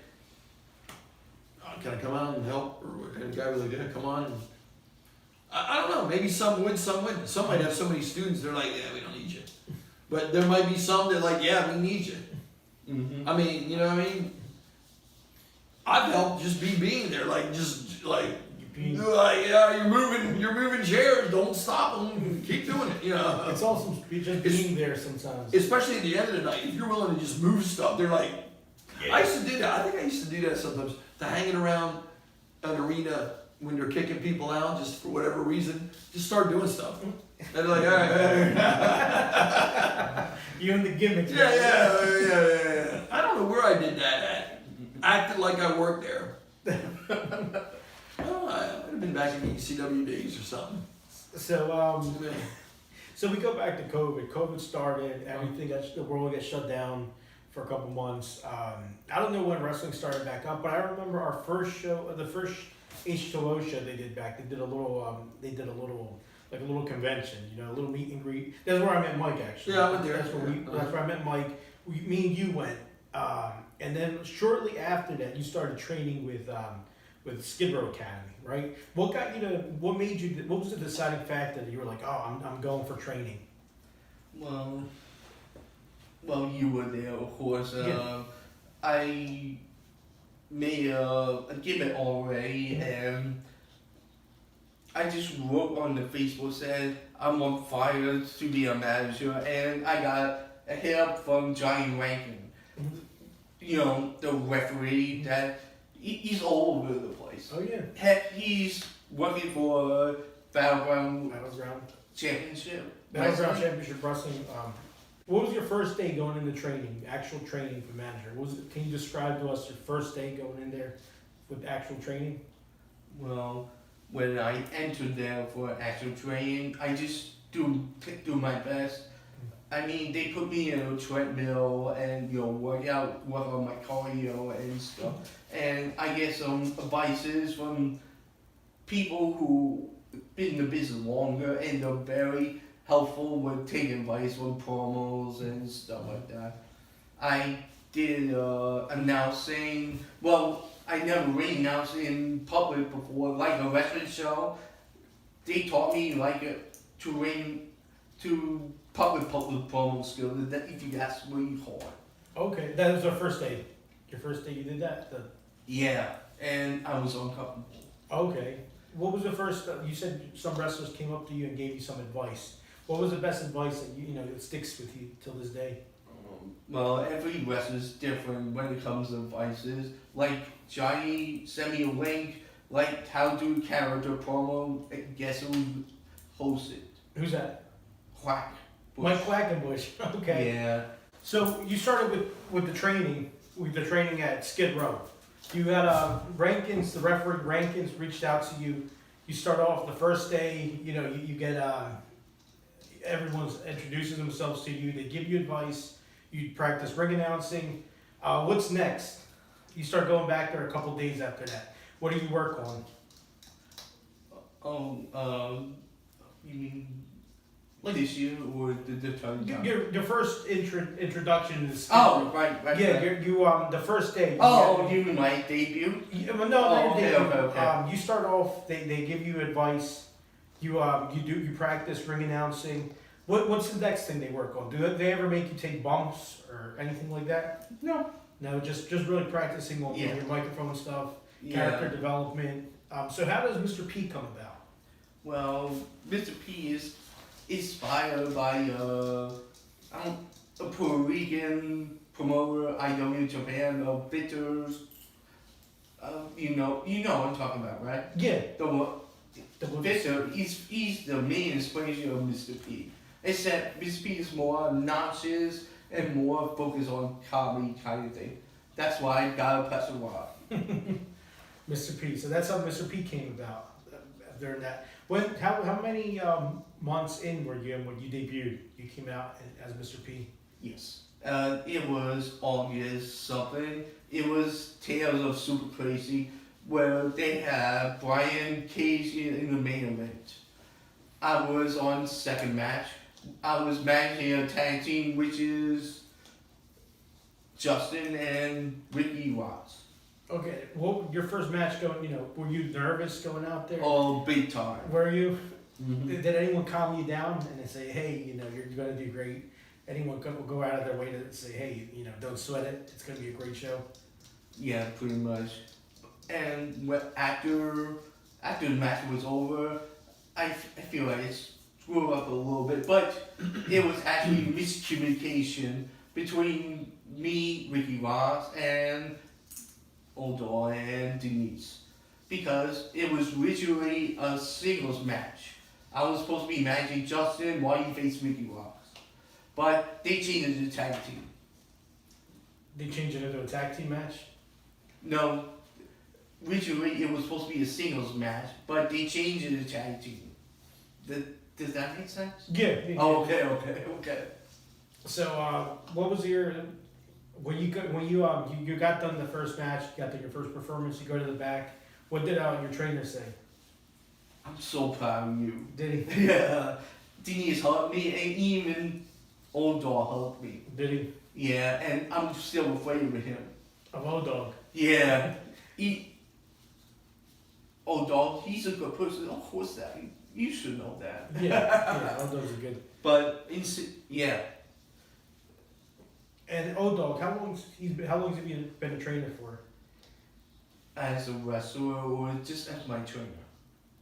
can I come on and help? Or can a guy really gonna come on? And I don't know, maybe some would, some wouldn't. Some might have so many students, they're like, yeah, we don't need you. But there might be some that like, yeah, we need you.
Mm-hmm.
I mean, you know what I mean? I've helped just being there, you're moving chairs, don't stop them, keep doing it,
It's also just being there sometimes.
Especially at the end of the night, if you're willing to just move stuff, they're like, I used to do that. I think I used to do that sometimes. To hanging around an arena when you're kicking people out, just for whatever reason, just start doing stuff. And they're like, all right.
You and the gimmicks.
Yeah. I don't know where I did that at. Acted like I worked there. Oh, I might have been back in the ECW days or something.
So we go back to COVID. COVID started. Everything the world got shut down for a couple months. I don't know when wrestling started back up, but I remember our first show, the first H2O show they did back. They did a little convention, a little meet and greet. That's where I met Mike actually.
Yeah, I went there.
That's where I met Mike. Me and you went, and then shortly after that, you started training with Skid Row Academy, right? What got you to? What made you? What was the deciding factor that you were like, oh, I'm going for training?
Well, you were there, of course.
Yeah.
I made a gimmick already, and I just wrote on the Facebook said I'm on fire to be a manager, and I got a hit up from Johnny Rankin, the referee that he's all over the place.
Oh yeah.
Heck, he's working for Battleground Championship.
Battleground Championship Wrestling. What was your first day going into training? Actual training for manager. Can you describe to us your first day going in there with actual training?
Well, when I entered there for actual training, I just do my best. I mean, they put me in a treadmill and work on my cardio and stuff. And I get some advices from people who been in the business longer, and they're very helpful with taking advice from promos and stuff like that. I did announcing. Well, I never really announced in public before, like a wrestling show. They taught me to public promo skills. That if you that's really hard.
Okay, that was our first day. Your first day you did that.
Yeah, and I was uncomfortable.
Okay, what was the first? You said some wrestlers came up to you and gave you some advice. What was the best advice that that sticks with you till this day?
Well, every wrestler is different when it comes to advices. Like Johnny sent me a link, like how to do character promo. Guess who hosts it?
Who's that?
Quack
Mike Quackenbush. Okay.
Yeah.
So you started with the training at Skid Row. You had Rankins, the referee Rankins reached out to you. You start off the first day, you know, you get everyone's introduces themselves to you. They give you advice. You practice ring announcing. What's next? You start going back there a couple days after that. What do you work on?
You mean like this year or the time?
Your first introduction is.
Oh, right.
Yeah,
right.
you the first day.
You mean my debut?
Well, no,
Oh,
okay,
okay.
you start off. They give you advice. You practice ring announcing. What's the next thing they work on? Do they ever make you take bumps or anything like that?
No.
No, just really practicing on
Yeah.
your microphone stuff,
Yeah.
character development. So how does Mr. P come about?
Well, Mr. P is inspired by a Puerto Rican promoter I know in Japan of bitters. You know what I'm talking about, right?
Yeah,
The bitter, he's the main inspiration of Mr. P. Except Mr. P is more obnoxious and more focused on comedy kind of thing. That's why I gotta pass a while.
Mr. P. So that's how Mr. P came about. During that, how many months in were you when you debuted? You came out as Mr. P.
Yes. It was August something. It was Tales of Super Crazy, where they had Brian Cage in the main event. I was on second match. I was managing a tag team, which is Justin and Ricky Watts.
Okay, what your first match going? You know, were you nervous going out there?
Oh, big time.
Were you?
Mm-hmm.
Did anyone calm you down and they say, hey, you know, you're going to do great? Anyone go out of their way to say, hey, you know, don't sweat it. It's going to be a great show.
Yeah, pretty much. And after the match was over, I feel like it screwed up a little bit, but it was actually miscommunication between me, Ricky Ross, and Odor and Denise, because it was originally a singles match. I was supposed to be managing Justin while he faced Ricky Ross, but they changed it to tag team.
They changed it into a tag team match?
No, originally it was supposed to be a singles match, but they changed it to tag team. Does that make sense?
Yeah.
Oh, okay.
So, what was your when you got done the first match, you got to your first performance, you go to the back. What did your trainer say?
I'm so proud of you.
Did he?
Yeah, Denise helped me, and even Odor helped me.
Did he?
Yeah, and I'm still afraid of him.
Of Dog.
Yeah, Odor, he's a good person. Of course, that you should know that.
Yeah, Dog's a good.
But yeah.
And Dog, how long have you been a trainer for?
As a wrestler or just as my trainer?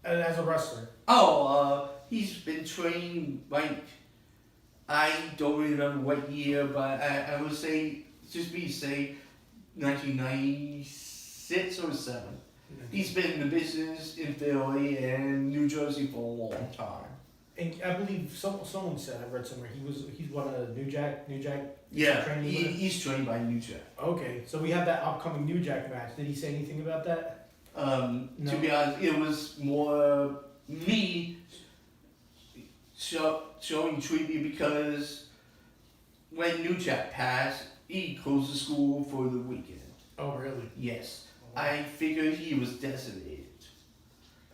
As a wrestler.
He's been trained like, I don't remember what year, but I would say, just be safe, 1996 or 7. He's been in the business in Philly and New Jersey for a long time.
And I believe someone said, I read somewhere, he's one of New Jack.
Yeah,
training with him?
he's trained by New Jack.
Okay, so we have that upcoming New Jack match. Did he say anything about that?
No. To be honest, it was more me showing tribute because when New Jack passed, he closed the school for the weekend.
Oh, really?
Yes. I figured he was designated.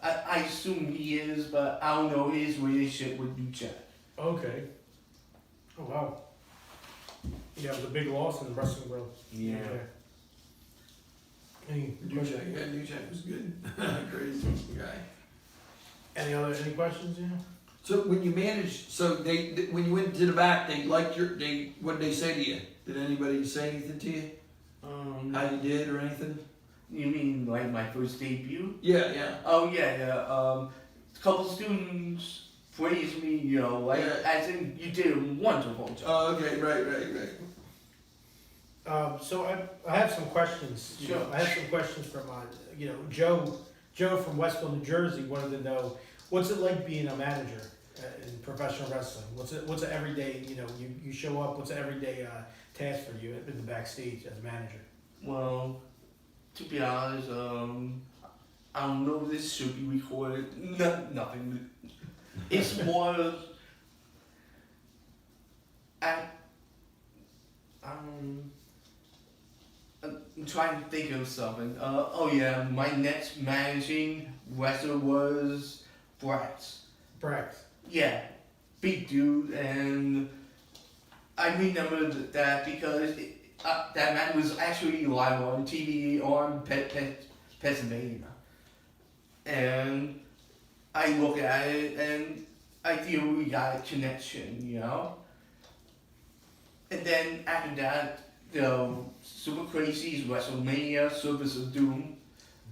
I assume he is, but I don't know his relationship with New Jack.
Okay. Oh, wow. Yeah, it was a big loss in the wrestling world.
Yeah.
Any
New Jack, was good. Crazy guy.
any questions? Yeah.
So when you managed, when you went to the back, what did they say to you? Did anybody say anything to you? How you did or anything?
You mean like my first debut?
Yeah.
Oh yeah. A couple students praised me, as in you did a wonderful job.
Oh, okay, right.
So I have some questions.
Sure.
I have some questions from Joe from Westville, New Jersey wanted to know what's it like being a manager. in professional wrestling? What's an everyday, you show up, what's an everyday task for you in the backstage as manager?
Well, to be honest, I don't know if this should be recorded. Nothing. It's more of, I'm trying to think of something. Oh yeah, my next managing wrestler was Brax.
Brax.
Yeah, big dude, and I remember that because that man was actually live on TV on Pennsylvania, and I look at it and I feel we got a connection, And then after that, the Super Crazy's WrestleMania Service of Doom,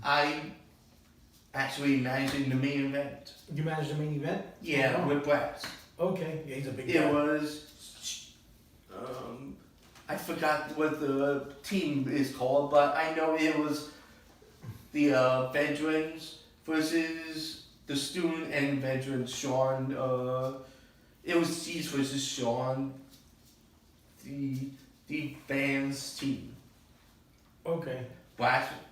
I actually managed the main event.
You managed the main event?
Yeah,
Oh, wow.
with Brax.
Okay, yeah, he's a big guy.
It was, I forgot what the team is called, but I know it was the veterans versus the student and veterans. Sean, it was C's versus Sean, the band's team.
Okay.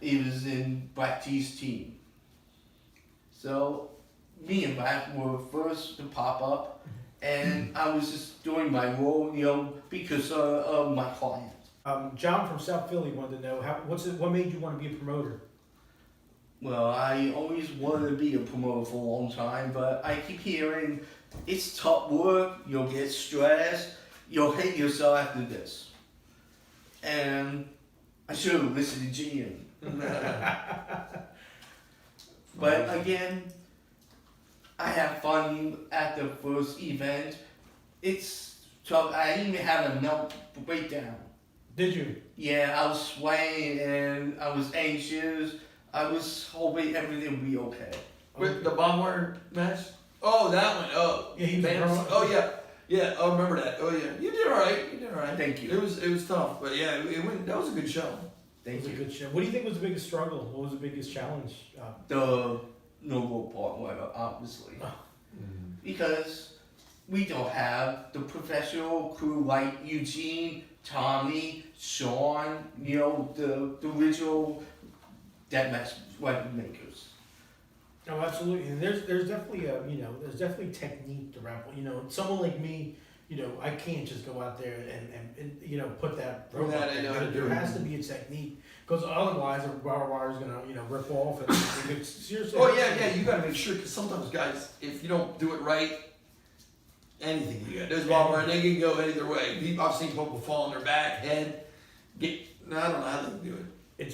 It was in Black T's team. So, me and Black were first to pop up, and I was just doing my role, because of my client.
John from South Philly wanted to know what made you want to be a promoter?
Well, I always wanted to be a promoter for a long time, but I keep hearing it's tough work, you'll get stressed, you'll hate yourself after this. And I should have listened to GM. But again, I have fun at the first event. It's tough. I even had a melt breakdown.
Did you?
Yeah, I was sweating and I was anxious. I was hoping everything would be okay.
With the barbed wire match? Oh, that one. Oh,
Yeah, he was
man.
growing-
Oh yeah, yeah. I remember that. Oh yeah, you did all right. You did all right.
Thank you.
It was tough, but yeah, it went. That was a good show.
It
Thank
was a
you.
good show. What do you think was the biggest struggle? What was the biggest challenge?
The no part, well, obviously. Because we don't have the professional crew like Eugene, Tommy, Sean, the original deathmatch weapon makers.
Oh, absolutely. And there's definitely there's definitely technique to raffle. Someone like me, I can't just go out there and put that rope
That
up
I know
there.
how to do
There
it.
has to be a technique, because otherwise the barbed wire is gonna rip off, and it could seriously.
Oh yeah. You gotta make sure, because sometimes guys, if you don't do it right, anything you got. There's barbed wire. They can go either way. I've seen people fall on their back, head, I don't know how they do it.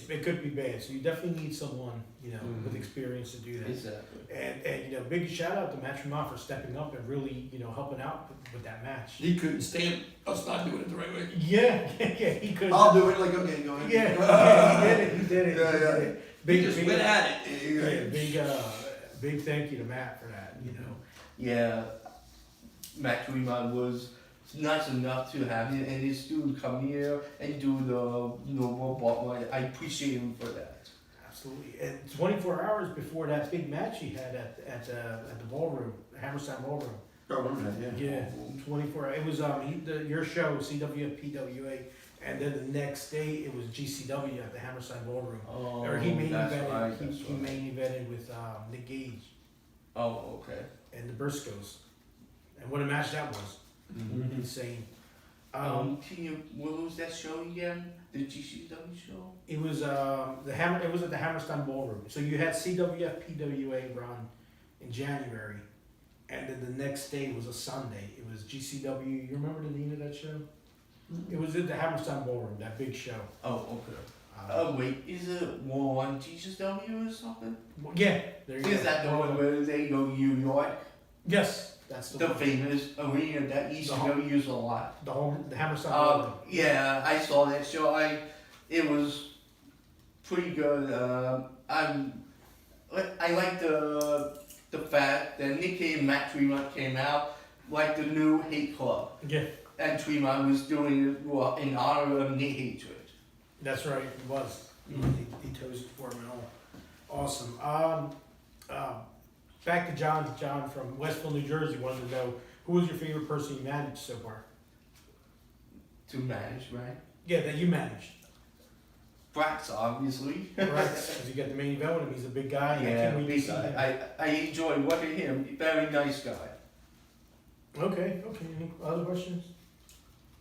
It could be bad. So you definitely need someone with experience to do that.
Exactly.
And big shout out to Matt Tremont for stepping up and really helping out with that match.
He couldn't stand us not doing it the right way.
Yeah, he could.
I'll do it. Like, okay, go ahead.
Yeah, he did it.
Yeah,
He
yeah.
did it.
He just went at it.
Yeah, big thank you to Matt for that.
Yeah, Matt Tremont was nice enough to have him and his student come here and do the robot. I appreciate him for that.
Absolutely. And 24 hours before that big match he had at the ballroom, Hammerstein Ballroom.
I remember that, yeah.
Yeah, 24 hours. It was your show, CWFPWA, and then the next day it was GCW at the Hammerstein Ballroom.
Oh,
Or he main
that's
evented.
right,
He
that's right.
main evented with Nick Gage
Oh, okay.
and the Briscoes, and what a match that was!
Mm-hmm.
Insane.
What was that show again? The GCW show?
It was It was at the Hammerstein Ballroom. So you had CWFPWA run in January, and then the next day was a Sunday. It was GCW. You remember the name of that show? It was at the Hammerstein Ballroom, that big show.
Oh, okay. Wait, is it one GCW or something?
Yeah, there you
Is
go.
that the one where they go to New York?
Yes, that's the
The
one.
famous arena that ECW use a lot.
The Hammerstein Ballroom.
Yeah, I saw that show. It was pretty good. I like the fact that Nick Cage and Matt Tremont came out like the new hate club,
Yeah,
and Tremont was doing it in honor of Nick Hatred.
that's right. It was. He toes it for him and all. Awesome. back to John. John from Westville, New Jersey wanted to know who was your favorite person you managed so far?
To manage, right?
Yeah, that you managed.
Brax, obviously.
Right, because you got the main event with him. He's a big guy. I
Yeah,
can't wait to
big
see him.
guy. I enjoy working with him. Very nice guy.
Okay. Any other questions?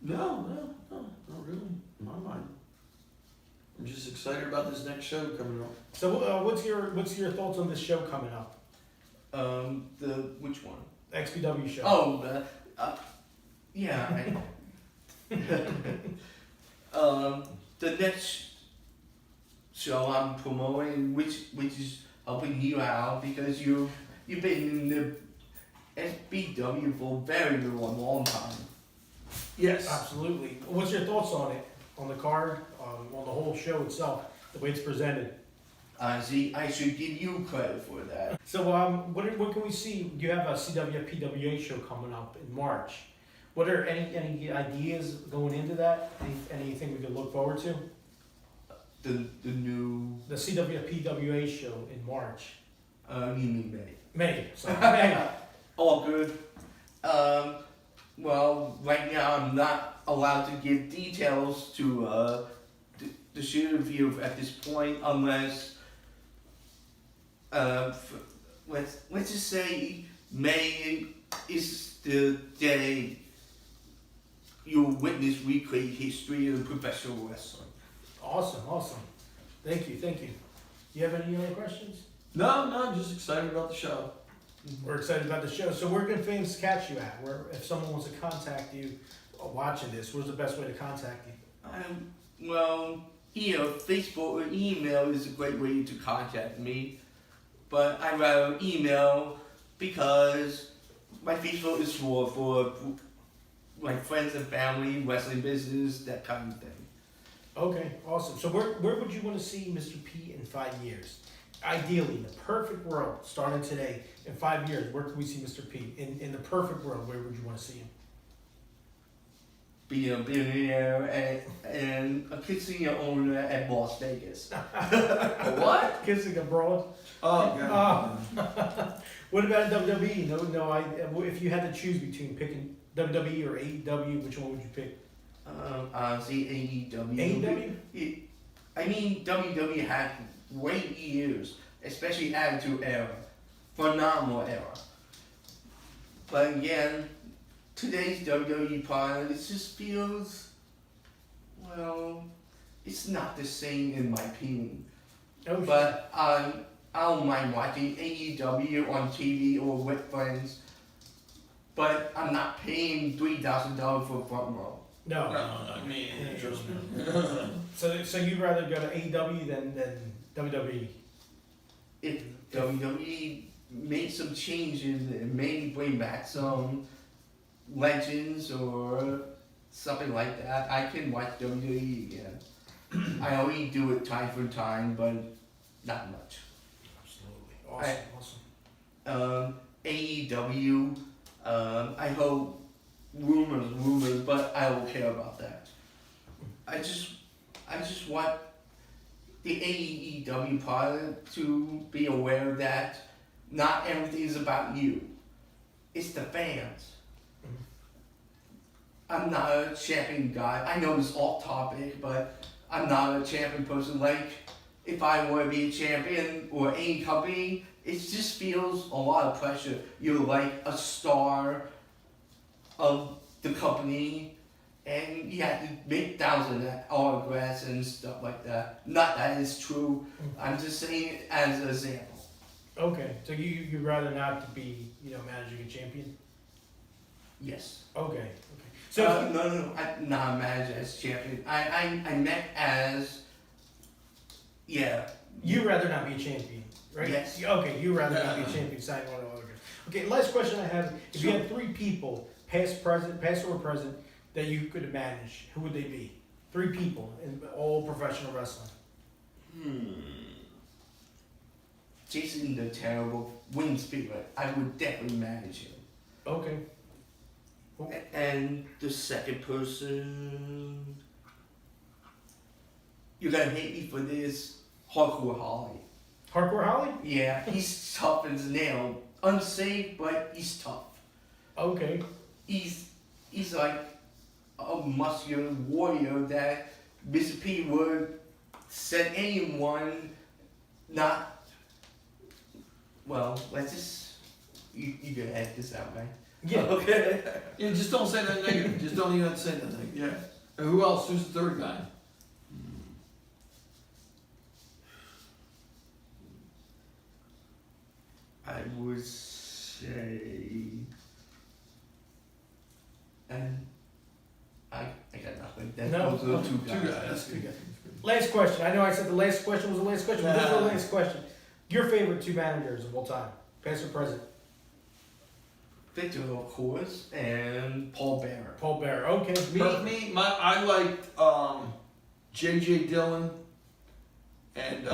No, not really. In my mind. I'm just excited about this next show coming up.
So, what's your thoughts on this show coming up?
Which one?
XPW show.
Oh, yeah. The next show I'm promoting, which is helping you out because you've been in the SBW for a very long time.
Yes.
Absolutely. What's your thoughts on it? On the card, on the whole show itself, the way it's presented.
See, I should give you credit for that.
So, what can we see? You have a CWPWA show coming up in March. What are any ideas going into that? Anything we could look forward to?
The
The CWPWA show in March.
you mean May?
May. Sorry, May.
All good. Well, right now I'm not allowed to give details to the shoot review at this point unless let's just say May is the day you'll witness recreate history of professional wrestling.
Awesome. Thank you. You have any other questions?
No, I'm just excited about the show.
We're excited about the show. So where can fans catch you at? Where, if someone wants to contact you watching this, where's the best way to contact you?
Well, Facebook or email is a great way to contact me, but I'd rather email because my Facebook is for my friends and family, wrestling business, that kind of thing.
Okay, awesome. So where would you want to see Mr. P in 5 years? Ideally, in the perfect world, starting today, in 5 years, where can we see Mr. P? In the perfect world, where would you want to see him?
Being a billionaire and a casino owner at Las Vegas.
What?
Kissing abroad?
Oh, God.
What about WWE? If you had to choose between picking WWE or AEW, which one would you pick?
Honestly, AEW.
AEW?
I mean, WWE had great years, especially Attitude Era. Phenomenal era. But again, today's WWE product, it just feels, well, it's not the same in my opinion.
Oh,
But I don't mind watching AEW on TV or with friends, but I'm not paying $3,000 for a front row.
No.
I mean, trust me.
So you'd rather go to AEW than WWE?
If WWE made some changes and maybe bring back some legends or something like that, I can watch WWE again. I only do it time for time, but not much.
Absolutely. Awesome.
AEW, I hope rumors, but I don't care about that. I just want the AEW pilot to be aware that not everything is about you. It's the fans. I'm not a champion guy. I know it's off topic, but I'm not a champion person. Like, if I want to be a champion or any company, it just feels a lot of pressure. You're like a star of the company, and you have to make thousands of autographs and stuff like that. Not that it's true. I'm just saying it as an example.
Okay, so you'd rather not to be, managing a champion?
Yes.
Okay. So
No. I'm not a manager as champion. I meant as, yeah.
you'd rather not be a champion, right?
Yes.
Okay, you'd rather not be a champion, signing on autographs. Okay, last question I have. If you had 3 people, past or present, that you could manage, who would they be? 3 people in all professional wrestling.
Jason the Terrible, Wing Spirit. I would definitely manage him.
Okay.
And the second person, you're gonna hate me for this, Hardcore Holly.
Hardcore Holly?
Yeah, he's tough as nail, unsafe, but he's tough.
Okay.
He's like a muscular warrior that Mr. P would send anyone not. Well, let's just you go ahead this out, man.
Yeah.
Okay.
Yeah, just don't say nothing negative. Just don't even have to say nothing. Yeah. And who else? Who's the third guy?
I would say, and I got nothing. That
No,
those are the two
Two
guys.
guys. That's
Two
good.
guys. Last question. I know I said the last question was the last question, but this is the last question. Your favorite two managers of all time, past or present?
Victor, of course, and Paul Bearer.
Paul Bearer. Okay.
I liked J.J. Dillon and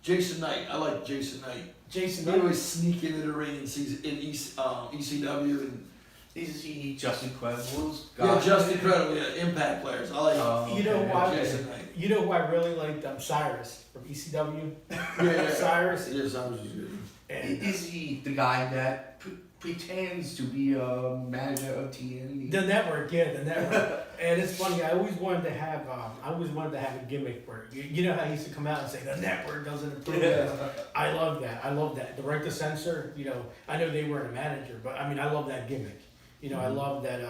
Jason Knight. I like Jason Knight.
Jason
He
Knight.
always sneak into the ring in ECW and
Is he just incredible?
yeah, just incredible. Yeah, Impact players. I like
You know
okay.
why?
Jason Knight.
You know who I really liked? Cyrus from ECW.
Yeah,
Cyrus.
Yes, I was just good.
And
Is he the guy that pretends to be a manager of TNT?
the network, yeah, the network. And it's funny. I always wanted to have a gimmick where you know how he used to come out and say the network doesn't approve this. I love that. I love that. The right to censor. You know, I know they weren't a manager, but I mean, I love that gimmick. You know, I love that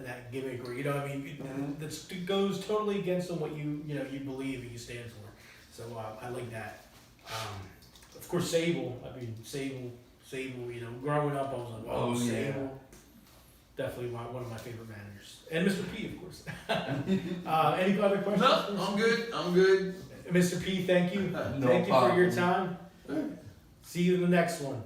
that gimmick where you know, what I mean, that goes totally against what you believe and you stand for. So I like that. Of course, Sable. I mean, Sable. You know, growing up, I was like, oh,
yeah.
Sable. Definitely one of my favorite managers, and Mr. P, of course. Any other questions?
No, I'm good. I'm good.
Mr. P, thank you.
No
Thank you for your
problem.
time. See you in the next one.